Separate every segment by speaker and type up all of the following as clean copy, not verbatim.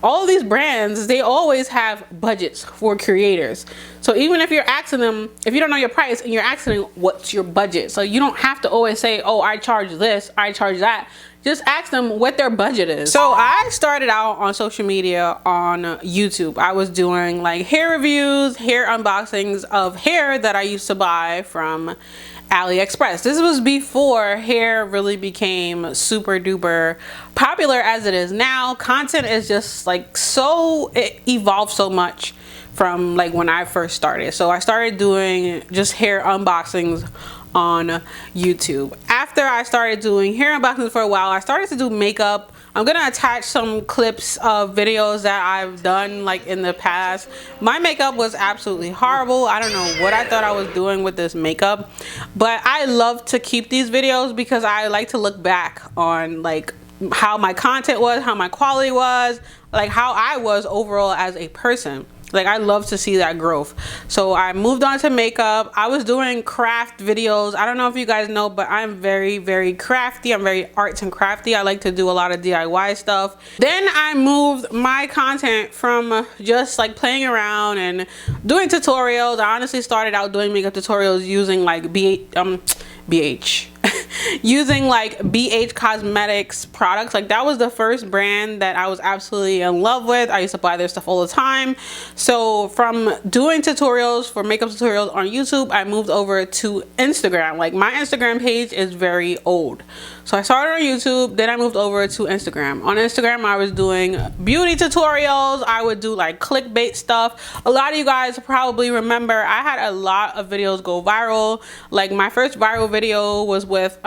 Speaker 1: all these brands, they always have budgets for creators. So even if you're asking them, if you don't know your price and you're asking them what's your budget, so you don't have to always say, oh, I charge this, I charge that. Just ask them what their budget is. So I started out on social media on YouTube. I was doing like hair reviews, hair unboxings of hair that I used to buy from AliExpress. This was before hair really became super duper popular as it is now. Content is just like it evolved so much from like when I first started. So I started doing just hair unboxings on YouTube. After I started doing hair unboxings for a while, I started to do makeup. I'm gonna attach some clips of videos that I've done like in the past. My makeup was absolutely horrible. I don't know what I thought I was doing with this makeup, but I love to keep these videos because I like to look back on like how my content was, how my quality was, like how I was overall as a person. Like I love to see that growth. So I moved on to makeup. I was doing craft videos. I don't know if you guys know, but I'm very, very crafty. I'm very arts and crafty. I like to do a lot of DIY stuff. Then I moved my content from just like playing around and doing tutorials. I honestly started out doing makeup tutorials using like using like BH Cosmetics products. Like that was the first brand that I was absolutely in love with. I used to buy their stuff all the time. So from doing tutorials for makeup tutorials on YouTube, I moved over to Instagram. Like my Instagram page is very old. So I started on YouTube, then I moved over to Instagram. On Instagram, I was doing beauty tutorials. I would do like clickbait stuff. A lot of you guys probably remember I had a lot of videos go viral. Like my first viral video was with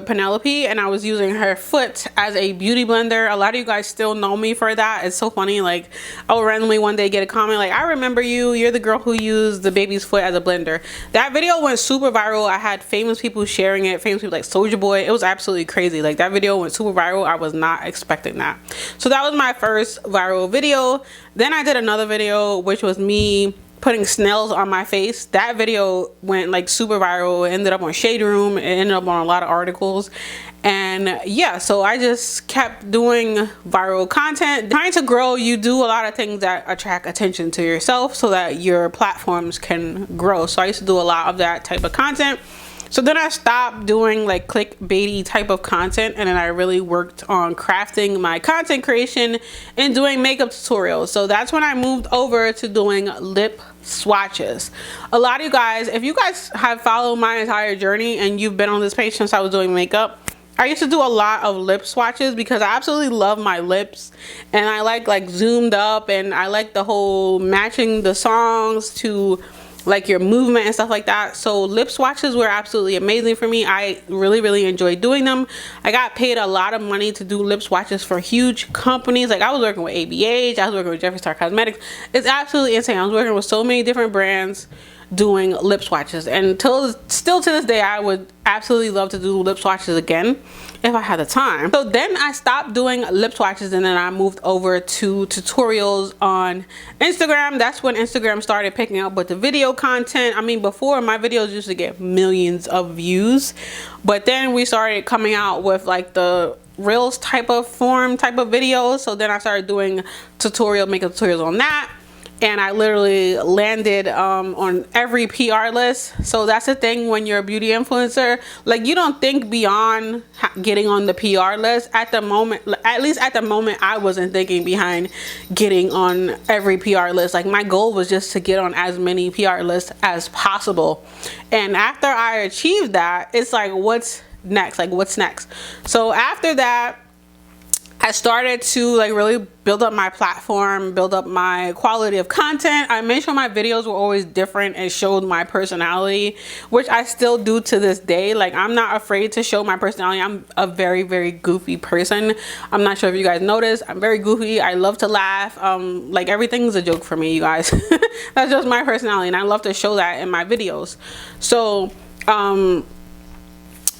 Speaker 1: Penelope, and I was using her foot as a beauty blender. A lot of you guys still know me for that. It's so funny. Like I'll randomly one day get a comment like, I remember you, you're the girl who used the baby's foot as a blender. That video went super viral. I had famous people sharing it, famous people like Soulja Boy. It was absolutely crazy. Like that video went super viral. I was not expecting that. So that was my first viral video. Then I did another video which was me putting snails on my face. That video went like super viral. It ended up on Shade Room. It ended up on a lot of articles. And yeah, so I just kept doing viral content. Trying to grow, you do a lot of things that attract attention to yourself so that your platforms can grow. So I used to do a lot of that type of content. So then I stopped doing like clickbaity type of content, and then I really worked on crafting my content creation and doing makeup tutorials. So that's when I moved over to doing lip swatches. A lot of you guys, if you guys have followed my entire journey and you've been on this page since I was doing makeup, I used to do a lot of lip swatches because I absolutely love my lips, and I like zoomed up, and I like the whole matching the songs to like your movement and stuff like that. So lip swatches were absolutely amazing for me. I really enjoyed doing them. I got paid a lot of money to do lip swatches for huge companies. Like I was working with ABH, I was working with Jeffree Star Cosmetics. It's absolutely insane. I was working with so many different brands doing lip swatches, and still to this day I would absolutely love to do lip swatches again if I had the time. So then I stopped doing lip swatches, and then I moved over to tutorials on Instagram. That's when Instagram started picking up with the video content. I mean, before my videos used to get millions of views, but then we started coming out with like the Reels type of videos. So then I started doing makeup tutorials on that. And I literally landed on every PR list. So that's the thing when you're a beauty influencer. Like you don't think beyond getting on the PR list. At the moment, at least at the moment, I wasn't thinking behind getting on every PR list. Like my goal was just to get on as many PR lists as possible. And after I achieved that, it's like, what's next? Like what's next? So after that, I started to like really build up my platform, build up my quality of content. I made sure my videos were always different and showed my personality, which I still do to this day. Like I'm not afraid to show my personality. I'm a very goofy person. I'm not sure if you guys noticed. I'm very goofy. I love to laugh. Like everything's a joke for me, you guys. That's just my personality, and I love to show that in my videos. So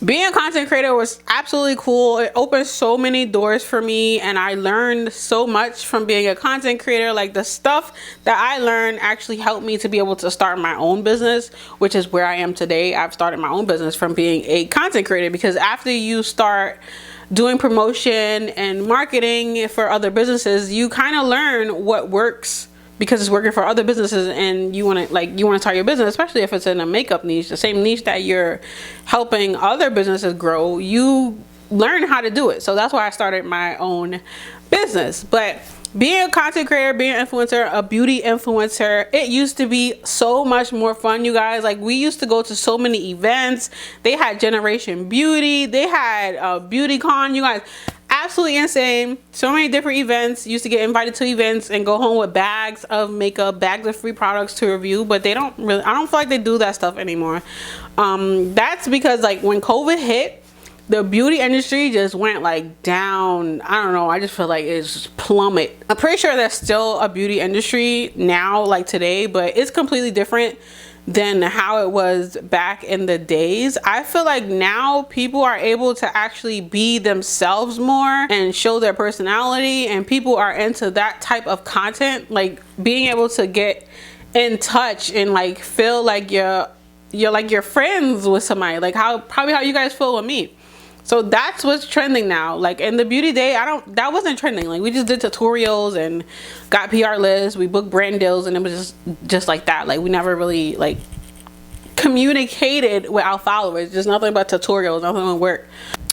Speaker 1: Being a content creator was absolutely cool. It opened so many doors for me, and I learned so much from being a content creator. Like, the stuff that I learned actually helped me to be able to start my own business, which is where I am today. I've started my own business from being a content creator, because after you start doing promotion and marketing for other businesses, you kind of learn what works, because it's working for other businesses, and you want to start your business, especially if it's in a makeup niche, the same niche that you're helping other businesses grow. You learn how to do it. So that's why I started my own business. But being a content creator, being an influencer, a beauty influencer, it used to be so much more fun, you guys. Like, we used to go to so many events. They had Generation Beauty, they had Beauty Con, you guys. Absolutely insane. So many different events. Used to get invited to events and go home with bags of makeup, bags of free products to review, but they don't really, I don't feel like they do that stuff anymore. That's because, like, when COVID hit, the beauty industry just went like down. I don't know, I just feel like it's just plummet. I'm pretty sure there's still a beauty industry now, like today, but it's completely different than how it was back in the days. I feel like now people are able to actually be themselves more and show their personality, and people are into that type of content, like being able to get in touch and like feel like you're like you're friends with somebody, like probably how you guys feel with me. So that's what's trending now. Like, in the beauty day, that wasn't trending. Like, we just did tutorials and got PR lists, we booked brand deals, and it was just like that. Like, we never really like communicated with our followers. Just nothing but tutorials, nothing but work.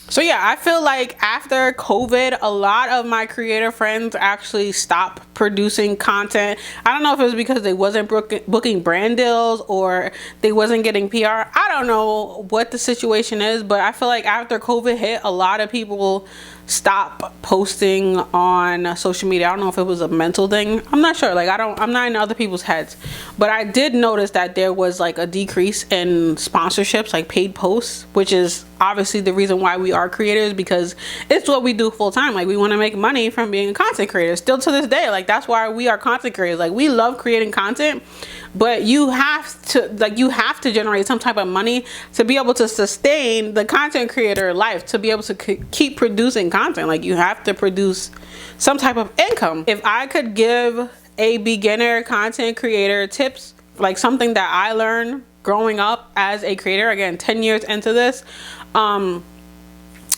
Speaker 1: So yeah, I feel like after COVID, a lot of my creator friends actually stopped producing content. I don't know if it was because they wasn't booking brand deals or they wasn't getting PR. I don't know what the situation is, but I feel like after COVID hit, a lot of people stopped posting on social media. I don't know if it was a mental thing. I'm not sure. Like, I'm not in other people's heads, but I did notice that there was like a decrease in sponsorships, like paid posts, which is obviously the reason why we are creators, because it's what we do full time. Like, we want to make money from being a content creator still to this day. Like, that's why we are content creators. Like, we love creating content, but you have to generate some type of money to be able to sustain the content creator life, to be able to keep producing content. Like, you have to produce some type of income. If I could give a beginner content creator tips, like something that I learned growing up as a creator, again 10 years into this,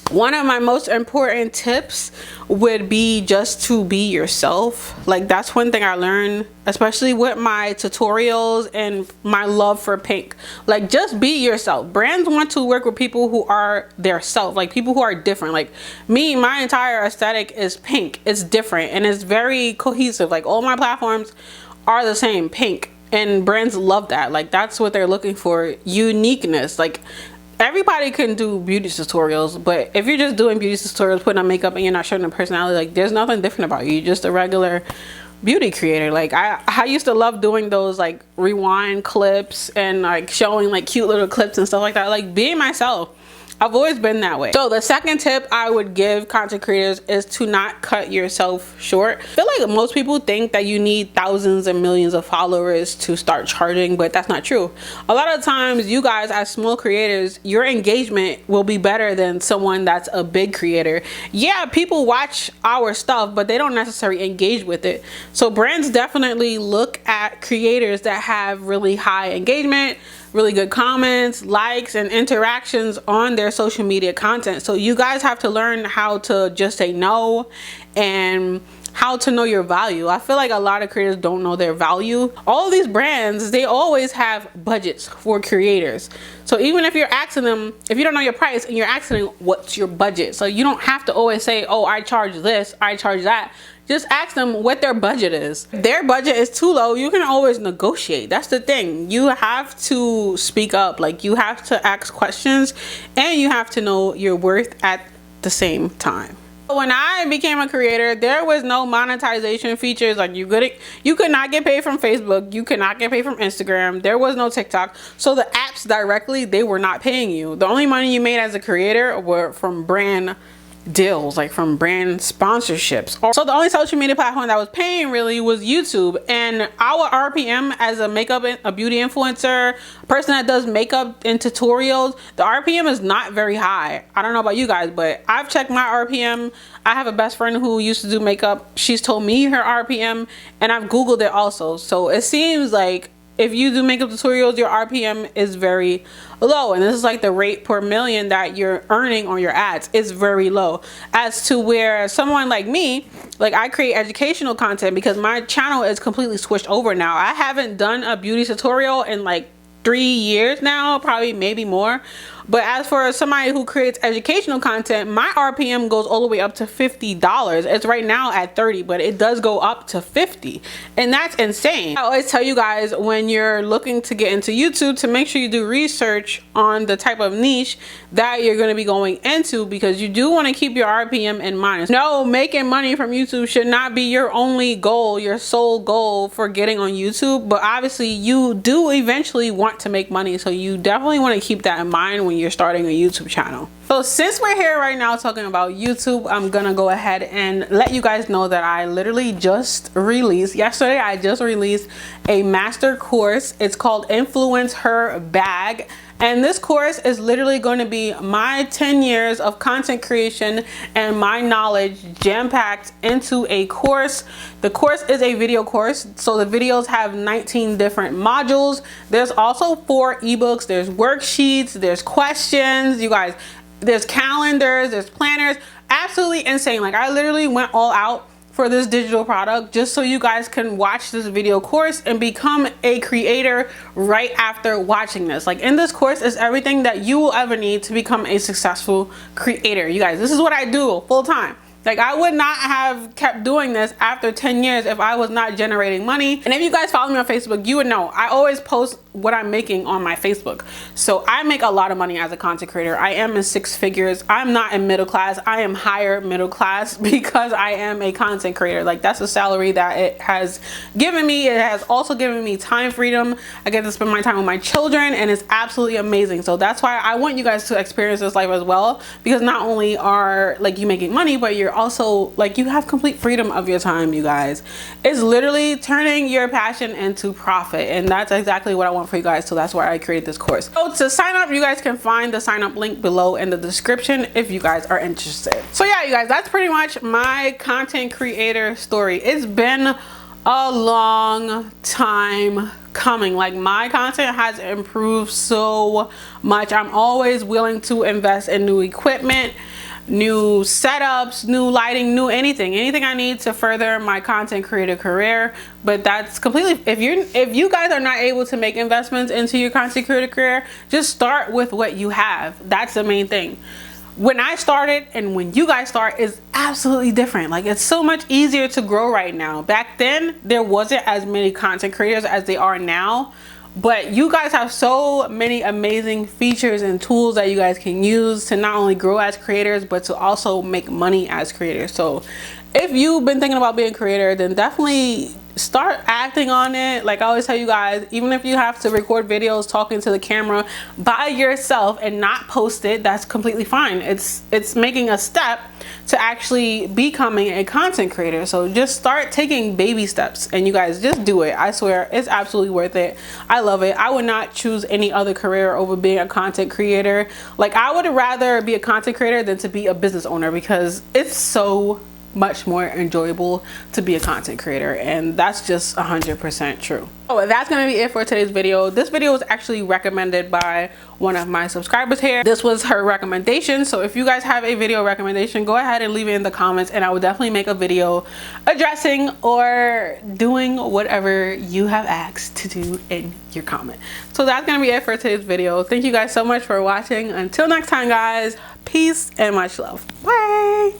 Speaker 1: one of my most important tips would be just to be yourself. Like, that's one thing I learned, especially with my tutorials and my love for pink. Like, just be yourself. Brands want to work with people who are their self, like people who are different. Like me, my entire aesthetic is pink. It's different and it's very cohesive. Like, all my platforms are the same, pink, and brands love that. Like, that's what they're looking for, uniqueness. Like, everybody can do beauty tutorials, but if you're just doing beauty tutorials, putting on makeup, and you're not showing a personality, like, there's nothing different about you. You're just a regular beauty creator. Like, I used to love doing those like rewind clips and like showing like cute little clips and stuff like that. Like, being myself. I've always been that way. So the second tip I would give content creators is to not cut yourself short. I feel like most people think that you need thousands and millions of followers to start charging, but that's not true. A lot of times, you guys as small creators, your engagement will be better than someone that's a big creator. Yeah, people watch our stuff, but they don't necessarily engage with it. So brands definitely look at creators that have really high engagement, really good comments, likes, and interactions on their social media content. So you guys have to learn how to just say no and how to know your value. I feel like a lot of creators don't know their value. All of these brands, they always have budgets for creators. So even if you're asking them, if you don't know your price and you're asking them what's your budget, so you don't have to always say, oh, I charge this, I charge that. Just ask them what their budget is. If their budget is too low, you can always negotiate. That's the thing. You have to speak up. Like, you have to ask questions and you have to know your worth at the same time. When I became a creator, there was no monetization features. Like, you could not get paid from Facebook. You could not get paid from Instagram. There was no TikTok. So the apps directly, they were not paying you. The only money you made as a creator were from brand deals, like from brand sponsorships. So the only social media platform that was paying really was YouTube. And our RPM as a beauty influencer, a person that does makeup and tutorials, the RPM is not very high. I don't know about you guys, but I've checked my RPM. I have a best friend who used to do makeup. She's told me her RPM, and I've Googled it also. So it seems like if you do makeup tutorials, your RPM is very low. And this is like the rate per million that you're earning on your ads is very low. As to where someone like me, like I create educational content because my channel is completely switched over now. I haven't done a beauty tutorial in like 3 years now, probably maybe more. But as for somebody who creates educational content, my RPM goes all the way up to $50. It's right now at 30, but it does go up to 50. And that's insane. I always tell you guys when you're looking to get into YouTube to make sure you do research on the type of niche that you're going to be going into, because you do want to keep your RPM in mind. No, making money from YouTube should not be your only goal, your sole goal for getting on YouTube. But obviously you do eventually want to make money. So you definitely want to keep that in mind when you're starting a YouTube channel. So since we're here right now talking about YouTube, I'm gonna go ahead and let you guys know that I literally just released, yesterday I just released a master course. It's called Influence Her Bag. And this course is literally going to be my 10 years of content creation and my knowledge jam-packed into a course. The course is a video course, so the videos have 19 different modules. There's also 4 ebooks, there's worksheets, there's questions, you guys, there's calendars, there's planners. Absolutely insane. Like I literally went all out for this digital product just so you guys can watch this video course and become a creator right after watching this. Like in this course is everything that you will ever need to become a successful creator. You guys, this is what I do full time. Like I would not have kept doing this after 10 years if I was not generating money. And if you guys follow me on Facebook, you would know I always post what I'm making on my Facebook. So I make a lot of money as a content creator. I am in 6 figures. I'm not in middle class. I am higher middle class because I am a content creator. Like that's a salary that it has given me. It has also given me time freedom. I get to spend my time with my children and it's absolutely amazing. So that's why I want you guys to experience this life as well, because not only are like you making money, but you're also like you have complete freedom of your time. You guys, it's literally turning your passion into profit, and that's exactly what I want for you guys. So that's why I created this course. So to sign up, you guys can find the sign up link below in the description if you guys are interested. So yeah, you guys, that's pretty much my content creator story. It's been a long time coming. Like my content has improved so much. I'm always willing to invest in new equipment, new setups, new lighting, new anything I need to further my content creator career. But that's completely, if you guys are not able to make investments into your content creator career, just start with what you have. That's the main thing. When I started and when you guys start is absolutely different. Like it's so much easier to grow right now. Back then there wasn't as many content creators as they are now. But you guys have so many amazing features and tools that you guys can use to not only grow as creators, but to also make money as creators. So if you've been thinking about being a creator, then definitely start acting on it. Like I always tell you guys, even if you have to record videos talking to the camera by yourself and not post it, that's completely fine. It's making a step to actually becoming a content creator. So just start taking baby steps, and you guys just do it. I swear it's absolutely worth it. I love it. I would not choose any other career over being a content creator. Like I would rather be a content creator than to be a business owner, because it's so much more enjoyable to be a content creator, and that's just 100% true. Oh, that's gonna be it for today's video. This video was actually recommended by one of my subscribers here. This was her recommendation. So if you guys have a video recommendation, go ahead and leave it in the comments, and I will definitely make a video addressing or doing whatever you have asked to do in your comment. So that's gonna be it for today's video. Thank you guys so much for watching. Until next time, guys, peace and much love. Bye.